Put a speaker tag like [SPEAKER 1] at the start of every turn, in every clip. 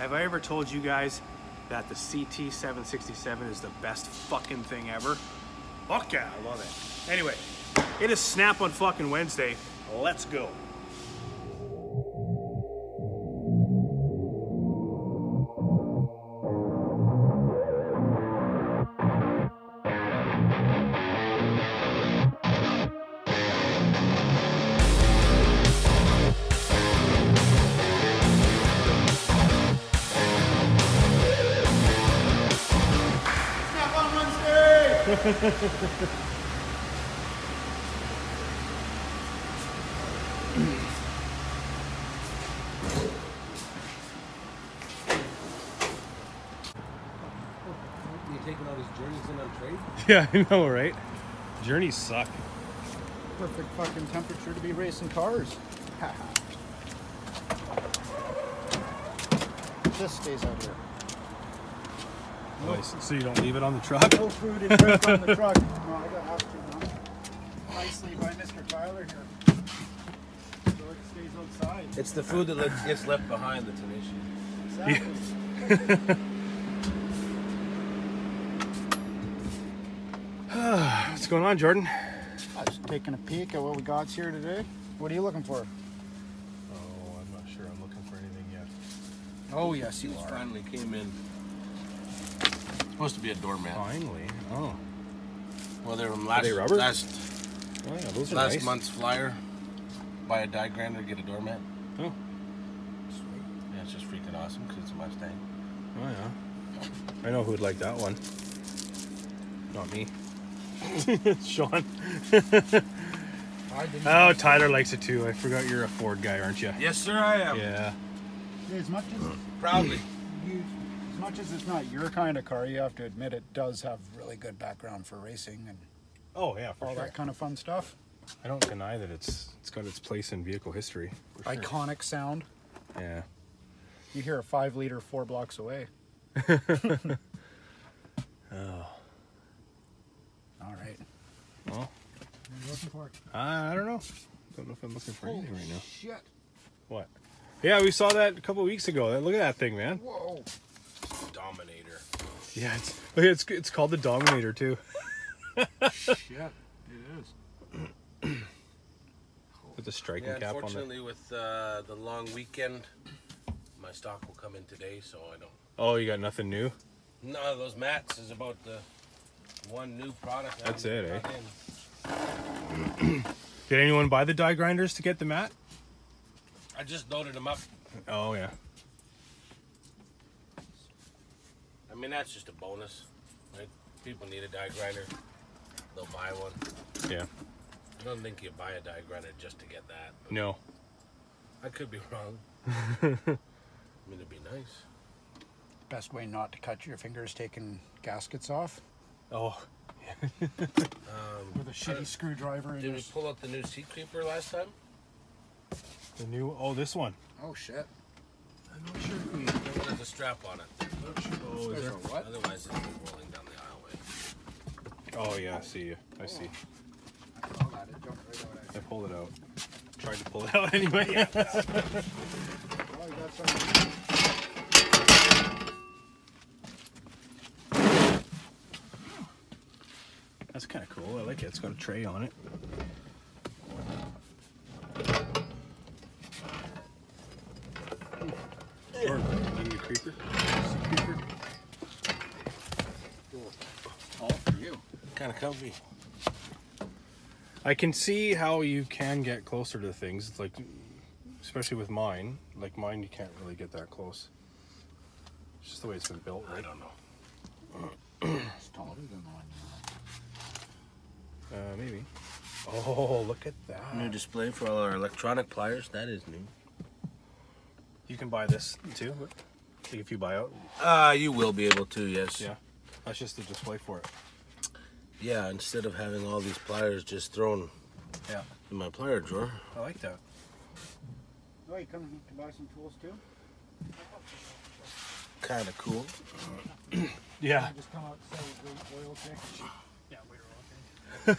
[SPEAKER 1] Have I ever told you guys that the CT767 is the best fucking thing ever? Fuck yeah, I love it. Anyway, it is Snap on fucking Wednesday. Let's go.
[SPEAKER 2] You taking all these journeys in on trade?
[SPEAKER 1] Yeah, I know, right? Journeys suck.
[SPEAKER 3] Perfect fucking temperature to be racing cars. This stays out here.
[SPEAKER 1] Nice. So you don't leave it on the truck?
[SPEAKER 3] No food and drink on the truck. No, I got have to now. Nicely by Mr. Tyler here. So it stays outside.
[SPEAKER 2] It's the food that gets left behind that's an issue.
[SPEAKER 3] Exactly.
[SPEAKER 1] What's going on, Jordan?
[SPEAKER 3] I was taking a peek at what we got here today. What are you looking for?
[SPEAKER 1] Oh, I'm not sure I'm looking for anything yet.
[SPEAKER 3] Oh, yes, you
[SPEAKER 2] These
[SPEAKER 3] are.
[SPEAKER 2] finally came in. It's supposed to be a doormat.
[SPEAKER 1] Finally. Oh.
[SPEAKER 2] Well, they were from
[SPEAKER 1] Are they rubber?
[SPEAKER 2] last
[SPEAKER 1] Oh, yeah, those are
[SPEAKER 2] last
[SPEAKER 1] nice.
[SPEAKER 2] month's flyer. Buy a die grinder, get a doormat.
[SPEAKER 1] Oh.
[SPEAKER 2] Sweet. Yeah, it's just freaking awesome because it's a Mustang.
[SPEAKER 1] Oh, yeah. I know who'd like that one. Not me. Sean. Oh, Tyler likes it too. I forgot you're a Ford guy, aren't you?
[SPEAKER 2] Yes, sir, I am.
[SPEAKER 1] Yeah.
[SPEAKER 3] As much as
[SPEAKER 2] Proudly.
[SPEAKER 3] as much as it's not your kind of car, you have to admit it does have really good background for racing and
[SPEAKER 1] Oh, yeah, for
[SPEAKER 3] all
[SPEAKER 1] sure.
[SPEAKER 3] that kind of fun stuff.
[SPEAKER 1] I don't deny that it's got its place in vehicle history. For sure.
[SPEAKER 3] Iconic sound.
[SPEAKER 1] Yeah.
[SPEAKER 3] You hear a 5-liter 4 blocks away.
[SPEAKER 1] Oh.
[SPEAKER 3] All right.
[SPEAKER 1] Well,
[SPEAKER 3] What are you looking for?
[SPEAKER 1] I don't know. Don't know if I'm looking for anything right now.
[SPEAKER 3] Shit.
[SPEAKER 1] What? Yeah, we saw that a couple weeks ago. Look at that thing, man.
[SPEAKER 3] Whoa.
[SPEAKER 2] Dominator.
[SPEAKER 1] Yeah, it's called the Dominator too.
[SPEAKER 3] Shit. It is.
[SPEAKER 1] With the striking
[SPEAKER 2] Yeah,
[SPEAKER 1] cap on it.
[SPEAKER 2] unfortunately, with the long weekend, my stock will come in today, so I don't.
[SPEAKER 1] Oh, you got nothing new?
[SPEAKER 2] No, those mats is about the one new product. I
[SPEAKER 1] That's
[SPEAKER 2] haven't
[SPEAKER 1] it,
[SPEAKER 2] got
[SPEAKER 1] eh?
[SPEAKER 2] in.
[SPEAKER 1] Did anyone buy the die grinders to get the mat?
[SPEAKER 2] I just loaded them up.
[SPEAKER 1] Oh, yeah.
[SPEAKER 2] I mean, that's just a bonus, right? People need a die grinder, they'll buy one.
[SPEAKER 1] Yeah.
[SPEAKER 2] I don't think you buy a die grinder just to get that. But
[SPEAKER 1] No.
[SPEAKER 2] I could be wrong. I mean, it'd be nice.
[SPEAKER 3] Best way not to cut your fingers taking gaskets off
[SPEAKER 1] Oh.
[SPEAKER 3] with a shitty screwdriver.
[SPEAKER 2] Did we pull out the new seat creeper last time?
[SPEAKER 1] The new, oh, this one.
[SPEAKER 3] Oh shit.
[SPEAKER 2] I'm not sure if we. There's a strap on it.
[SPEAKER 1] Oh, is there?
[SPEAKER 3] What?
[SPEAKER 2] Otherwise, it'll be rolling down the aisleway.
[SPEAKER 1] Oh, yeah, I see you. I see.
[SPEAKER 3] I saw that. It jumped right out.
[SPEAKER 1] I pulled it out. Tried to pull it out anyway.
[SPEAKER 3] Oh, you got some.
[SPEAKER 1] That's kind of cool. I like it. It's got a tray on it. Jordan, you need a creeper?
[SPEAKER 3] All for you.
[SPEAKER 2] Kind of comfy.
[SPEAKER 1] I can see how you can get closer to things. It's like, especially with mine. Like mine, you can't really get that close. It's just the way it's been built,
[SPEAKER 2] I
[SPEAKER 1] right?
[SPEAKER 2] don't know.
[SPEAKER 3] It's taller than mine.
[SPEAKER 1] Maybe. Oh, look at that.
[SPEAKER 2] New display for all our electronic pliers. That is new.
[SPEAKER 1] You can buy this too, like if you buy out.
[SPEAKER 2] You will be able to, yes.
[SPEAKER 1] Yeah. That's just the display for it.
[SPEAKER 2] Yeah, instead of having all these pliers just thrown
[SPEAKER 1] Yeah.
[SPEAKER 2] in my plier drawer.
[SPEAKER 1] I like that.
[SPEAKER 3] Oh, you come to buy some tools too?
[SPEAKER 2] Kind of cool.
[SPEAKER 1] Yeah.
[SPEAKER 3] I just come out and sell the oil change.
[SPEAKER 1] Yeah, wait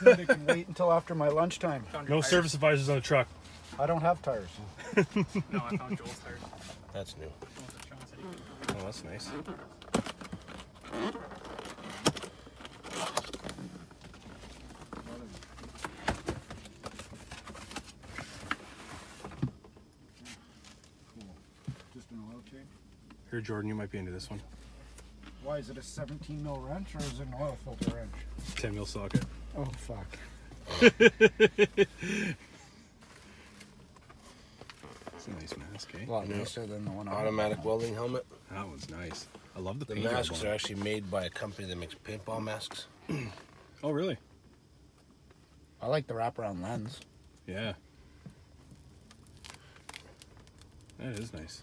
[SPEAKER 1] around.
[SPEAKER 3] They can wait until after my lunchtime.
[SPEAKER 1] No service advisors on the truck.
[SPEAKER 3] I don't have tires.
[SPEAKER 4] No, I found Joel's tires.
[SPEAKER 2] That's new.
[SPEAKER 4] Sean said he
[SPEAKER 1] Oh, that's nice.
[SPEAKER 3] Cool. Just an oil change.
[SPEAKER 1] Here, Jordan, you might be into this one.
[SPEAKER 3] Why is it a 17 mil wrench or is it an oil filter wrench?
[SPEAKER 1] 10 mil socket.
[SPEAKER 3] Oh fuck.
[SPEAKER 1] It's a nice mask, eh?
[SPEAKER 3] A lot nicer than the one I
[SPEAKER 2] Automatic welding helmet.
[SPEAKER 1] That one's nice. I love the
[SPEAKER 2] The
[SPEAKER 1] paint job
[SPEAKER 2] masks
[SPEAKER 1] on
[SPEAKER 2] are
[SPEAKER 1] it.
[SPEAKER 2] actually made by a company that makes paintball masks.
[SPEAKER 1] Oh, really?
[SPEAKER 3] I like the wraparound lens.
[SPEAKER 1] Yeah. That is nice.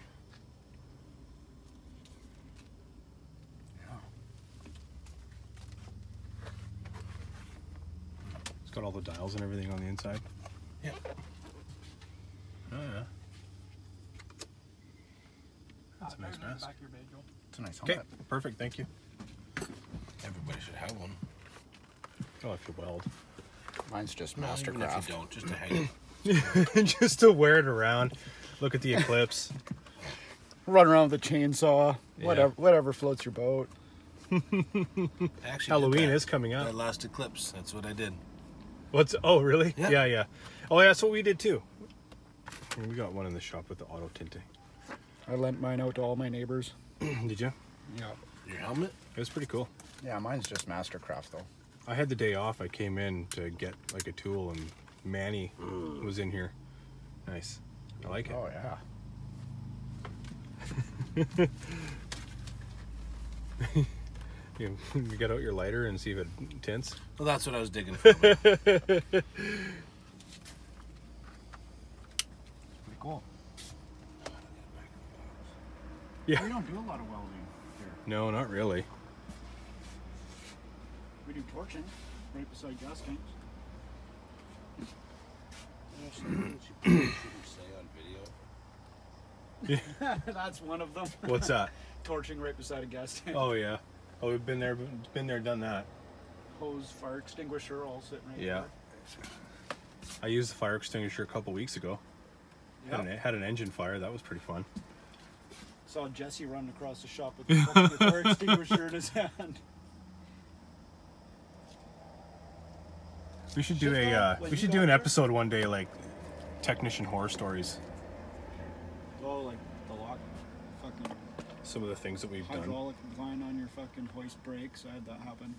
[SPEAKER 3] Yeah.
[SPEAKER 1] It's got all the dials and everything on the inside.
[SPEAKER 2] Yeah.
[SPEAKER 1] Oh, yeah. That's a nice mask.
[SPEAKER 3] It's a nice
[SPEAKER 1] Okay,
[SPEAKER 3] helmet.
[SPEAKER 1] perfect. Thank you.
[SPEAKER 2] Everybody should have one.
[SPEAKER 1] Oh, if you weld.
[SPEAKER 3] Mine's just
[SPEAKER 2] Even if
[SPEAKER 3] Mastercraft.
[SPEAKER 2] you don't, just to hang it.
[SPEAKER 1] Just to wear it around. Look at the eclipse.
[SPEAKER 3] Run around with a chainsaw.
[SPEAKER 1] Yeah.
[SPEAKER 3] Whatever floats your boat.
[SPEAKER 2] I actually
[SPEAKER 1] Halloween
[SPEAKER 2] did that.
[SPEAKER 1] is coming up.
[SPEAKER 2] That last eclipse. That's what I did.
[SPEAKER 1] What's? Oh, really?
[SPEAKER 2] Yeah.
[SPEAKER 1] Yeah. Oh, yeah. That's what we did too. We got one in the shop with the auto tinting.
[SPEAKER 3] I lent mine out to all my neighbors.
[SPEAKER 1] Did you?
[SPEAKER 3] Yeah.
[SPEAKER 2] Your helmet?
[SPEAKER 1] It was pretty cool.
[SPEAKER 3] Yeah, mine's just Mastercraft though.
[SPEAKER 1] I had the day off. I came in to get like a tool, and Manny was in here. Nice. I like it.
[SPEAKER 3] Oh yeah.
[SPEAKER 1] You get out your lighter and see if it tints.
[SPEAKER 2] Well, that's what I was digging for.
[SPEAKER 3] Pretty cool.
[SPEAKER 1] Yeah.
[SPEAKER 3] We don't do a lot of welding here.
[SPEAKER 1] No, not really.
[SPEAKER 3] We do torching right beside gas tanks.
[SPEAKER 2] You shouldn't say on video.
[SPEAKER 3] That's one of them.
[SPEAKER 1] What's that?
[SPEAKER 3] Torching right beside a gas tank.
[SPEAKER 1] Oh yeah. Oh, we've been there, done that.
[SPEAKER 3] Hose, fire extinguisher, all sitting right
[SPEAKER 1] Yeah. I used the fire extinguisher a couple weeks ago.
[SPEAKER 3] there.
[SPEAKER 1] Had an engine fire. That was pretty fun.
[SPEAKER 3] Saw Jesse run across the shop with the fucking fire extinguisher in his hand.
[SPEAKER 1] We should do an episode one day, like technician horror stories.
[SPEAKER 3] Oh, like the lock, fucking
[SPEAKER 1] Some of the things that we've done.
[SPEAKER 3] hydraulic line on your fucking hoist brakes. I had that happen.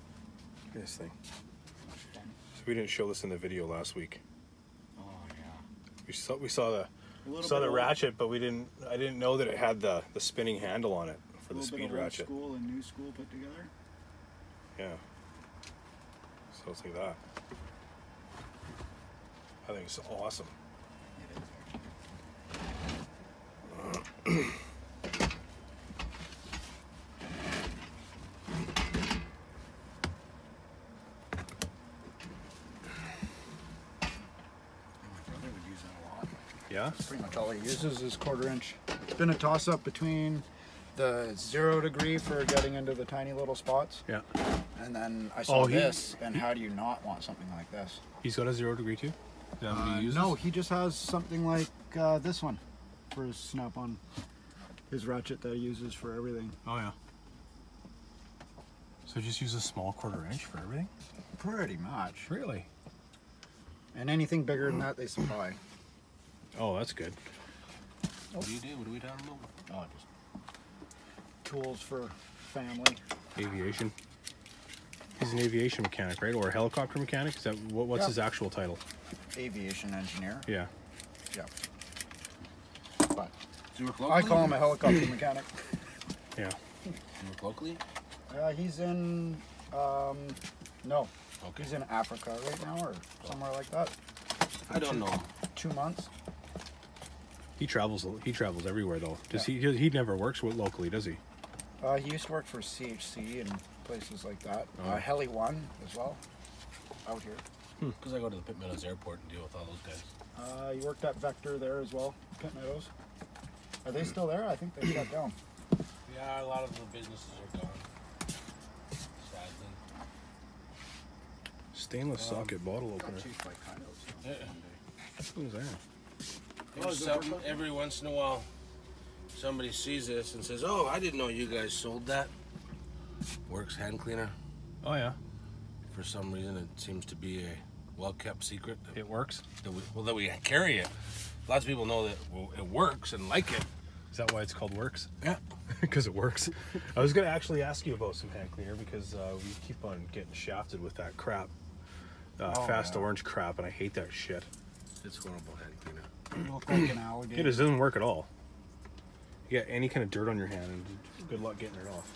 [SPEAKER 1] This thing.
[SPEAKER 3] That's fun.
[SPEAKER 1] So we didn't show this in the video last week.
[SPEAKER 3] Oh yeah.
[SPEAKER 1] We saw
[SPEAKER 3] A little
[SPEAKER 1] the
[SPEAKER 3] bit of
[SPEAKER 1] Ratchet, but I didn't know that it had the spinning handle on it for
[SPEAKER 3] a
[SPEAKER 1] the
[SPEAKER 3] little bit
[SPEAKER 1] speed
[SPEAKER 3] of old
[SPEAKER 1] ratchet.
[SPEAKER 3] school and new school put together.
[SPEAKER 1] Yeah. So it's like that. I think it's awesome.
[SPEAKER 3] It is actually. My brother would use that a lot.
[SPEAKER 1] Yeah.
[SPEAKER 3] Pretty much all he uses is 1/4 inch. It's been a toss up between the 0 degree for getting into the tiny little spots,
[SPEAKER 1] Yeah.
[SPEAKER 3] and then I saw
[SPEAKER 1] Oh, he-
[SPEAKER 3] this. And how do you not want something like this?
[SPEAKER 1] He's got a 0 degree too. Is that what he uses?
[SPEAKER 3] No, he just has something like this one for his snap-on. His ratchet that he uses for everything.
[SPEAKER 1] Oh yeah. So just use a small 1/4 inch for everything?
[SPEAKER 3] Pretty much.
[SPEAKER 1] Really?
[SPEAKER 3] And anything bigger than that, they supply.
[SPEAKER 1] Oh, that's good.
[SPEAKER 2] What do you do? What are we talking about?
[SPEAKER 3] Oh, just tools for family.
[SPEAKER 1] Aviation. He's an aviation mechanic, right? Or a helicopter mechanic? Is that what's
[SPEAKER 3] Yeah.
[SPEAKER 1] his actual title?
[SPEAKER 3] Aviation engineer.
[SPEAKER 1] Yeah.
[SPEAKER 3] Yeah. But
[SPEAKER 2] Do you work
[SPEAKER 3] I
[SPEAKER 2] locally?
[SPEAKER 3] call him a helicopter mechanic.
[SPEAKER 1] Yeah.
[SPEAKER 2] Do you work locally?
[SPEAKER 3] He's in, no.
[SPEAKER 2] Okay.
[SPEAKER 3] He's in Africa right now or somewhere like that.
[SPEAKER 2] I don't know.
[SPEAKER 3] 2 months.
[SPEAKER 1] He travels everywhere though. Does he never works locally, does he?
[SPEAKER 3] He used to work for CHC and places like that.
[SPEAKER 1] Oh.
[SPEAKER 3] Heli 1 as well, out here.
[SPEAKER 2] Because I go to the Pitt Meadows Airport and deal with all those guys.
[SPEAKER 3] He worked at Vector there as well, Pitt Meadows. Are they still there? I think they shut down.
[SPEAKER 2] Yeah, a lot of the businesses are gone. Sadly.
[SPEAKER 1] Stainless socket bottle opener.
[SPEAKER 3] Chased by coyotes.
[SPEAKER 2] Yeah.
[SPEAKER 1] What was that?
[SPEAKER 2] Every once in a while, somebody sees this and says, "Oh, I didn't know you guys sold that." Works hand cleaner.
[SPEAKER 1] Oh yeah,
[SPEAKER 2] For some reason, it seems to be a well-kept secret.
[SPEAKER 1] it works.
[SPEAKER 2] That we carry it. Lots of people know that it works and like it.
[SPEAKER 1] Is that why it's called Works?
[SPEAKER 2] Yeah.
[SPEAKER 1] Because it works. I was gonna actually ask you about some hand cleaner because we keep on getting shafted with that crap, Fast Orange crap, and I hate that shit.
[SPEAKER 2] It's horrible hand cleaner.
[SPEAKER 3] You look like an alligator.
[SPEAKER 1] It doesn't work at all. You get any kind of dirt on your hand, and good luck getting it off.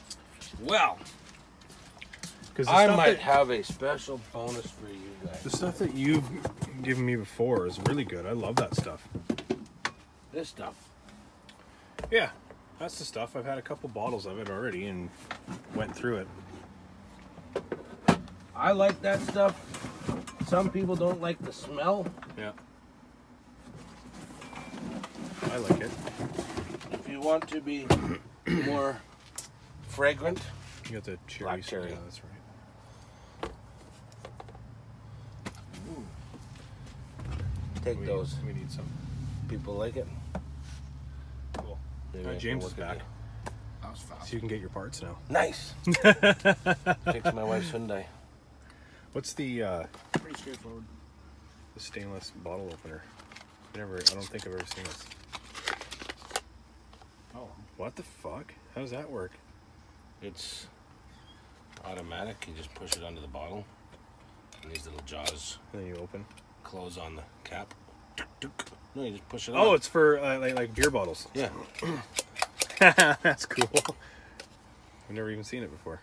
[SPEAKER 2] Well,
[SPEAKER 1] Because
[SPEAKER 2] I might have a special bonus for you guys.
[SPEAKER 1] the stuff that you've given me before is really good. I love that stuff.
[SPEAKER 2] This stuff.
[SPEAKER 1] Yeah, that's the stuff. I've had a couple bottles of it already and went through it.
[SPEAKER 2] I like that stuff. Some people don't like the smell.
[SPEAKER 1] Yeah. I like it.
[SPEAKER 2] If you want to be more fragrant,
[SPEAKER 1] You got the cherry.
[SPEAKER 2] Black cherry.
[SPEAKER 1] Yeah, that's right.
[SPEAKER 2] take those.
[SPEAKER 1] We need some.
[SPEAKER 2] People like it.
[SPEAKER 1] Cool.
[SPEAKER 2] Maybe I can
[SPEAKER 1] James is
[SPEAKER 2] work with
[SPEAKER 1] back.
[SPEAKER 2] you.
[SPEAKER 3] That was fast.
[SPEAKER 1] So you can get your parts now.
[SPEAKER 2] Nice. Fix my wife's Hyundai.
[SPEAKER 1] What's the
[SPEAKER 3] Pretty straightforward.
[SPEAKER 1] stainless bottle opener? I don't think I've ever seen this.
[SPEAKER 3] Oh.
[SPEAKER 1] What the fuck? How does that work?
[SPEAKER 2] It's automatic. You just push it under the bottle, and these little jaws
[SPEAKER 1] And then you open.
[SPEAKER 2] close on the cap. No, you just push it.
[SPEAKER 1] Oh,
[SPEAKER 2] on.
[SPEAKER 1] it's for like beer bottles.
[SPEAKER 2] Yeah.
[SPEAKER 1] That's cool. I've never even seen it before.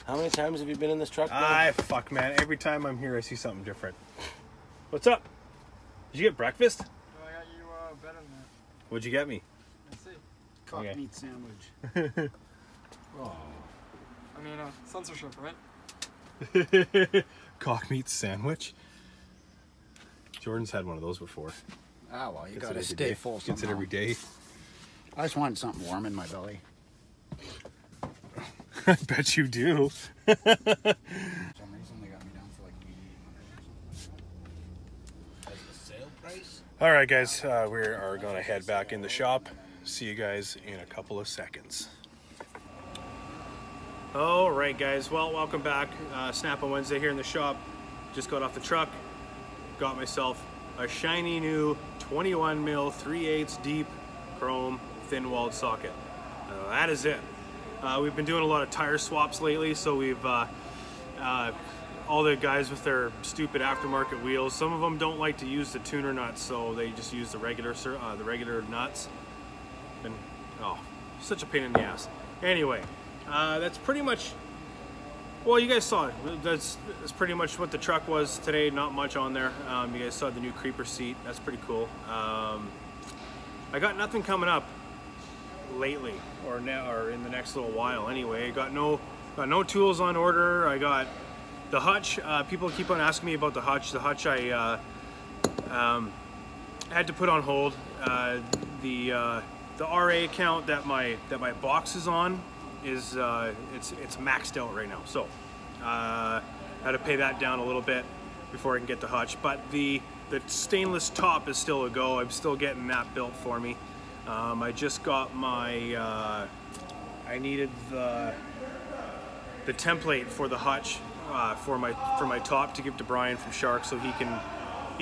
[SPEAKER 2] How many times have you been in this truck?
[SPEAKER 1] Fuck, man. Every time I'm here, I see something different. What's up? Did you get breakfast?
[SPEAKER 3] I got you better than that.
[SPEAKER 1] What'd you get me?
[SPEAKER 3] Let's see. Cock
[SPEAKER 1] Okay.
[SPEAKER 3] meat sandwich.
[SPEAKER 2] Oh.
[SPEAKER 3] I mean, censorship, right?
[SPEAKER 1] Cock meat sandwich. Jordan's had one of those before.
[SPEAKER 3] Ah, well, you
[SPEAKER 1] Gets
[SPEAKER 3] gotta
[SPEAKER 1] it every
[SPEAKER 3] stay
[SPEAKER 1] day.
[SPEAKER 3] full
[SPEAKER 1] Gets it
[SPEAKER 3] somehow.
[SPEAKER 1] every day.
[SPEAKER 3] I just wanted something warm in my belly.
[SPEAKER 1] I bet you do.
[SPEAKER 3] For some reason, they got me down for like 8,800 or something like that.
[SPEAKER 2] That's the sale price?
[SPEAKER 1] All right, guys. We are going to head back in the shop. See you guys in a couple of seconds. All right, guys. Well, welcome back. Snap on Wednesday here in the shop. Just got off the truck. Got myself a shiny new 21 mil 3/8 deep chrome thin walled socket. That is it. We've been doing a lot of tire swaps lately, so we've all the guys with their stupid aftermarket wheels. Some of them don't like to use the tuner nuts, so they just use the regular nuts. And oh, such a pain in the ass. Anyway, that's pretty much. Well, you guys saw it. That's pretty much what the truck was today. Not much on there. You guys saw the new creeper seat. That's pretty cool. I got nothing coming up lately, or now, or in the next little while. Anyway, got no tools on order. I got the hutch. People keep on asking me about the hutch. The hutch I had to put on hold. The RA account that my box is on is it's maxed out right now, so I had to pay that down a little bit before I can get the hutch. But the stainless top is still a go. I'm still getting that built for me. I just got my I needed the template for the hutch for my top to give to Brian from Shark, so he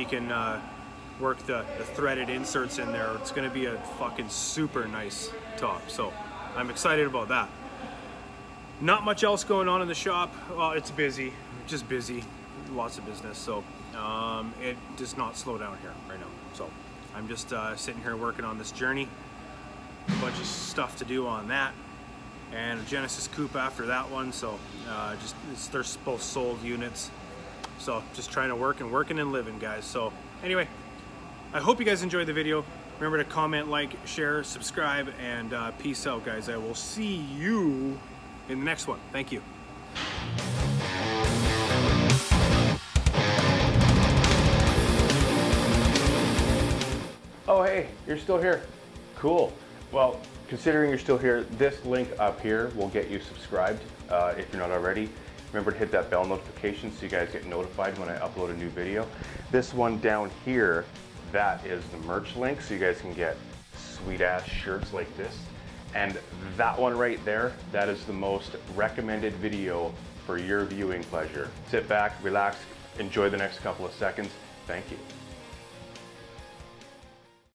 [SPEAKER 1] can work the threaded inserts in there. It's going to be a fucking super nice top, so I'm excited about that. Not much else going on in the shop. Well, it's busy, just busy, lots of business, so it does not slow down here right now. So I'm just sitting here working on this journey. A bunch of stuff to do on that, and a Genesis coupe after that one. So they're both sold units. So just trying to working and living, guys. So anyway, I hope you guys enjoyed the video. Remember to comment, like, share, subscribe, and peace out, guys. I will see you in the next one. Thank you.
[SPEAKER 4] Oh, hey, you're still here. Cool. Well, considering you're still here, this link up here will get you subscribed if you're not already. Remember to hit that bell notification so you guys get notified when I upload a new video. This one down here, that is the merch link, so you guys can get sweet ass shirts like this. And that one right there, that is the most recommended video for your viewing pleasure. Sit back, relax, enjoy the next couple of seconds. Thank you.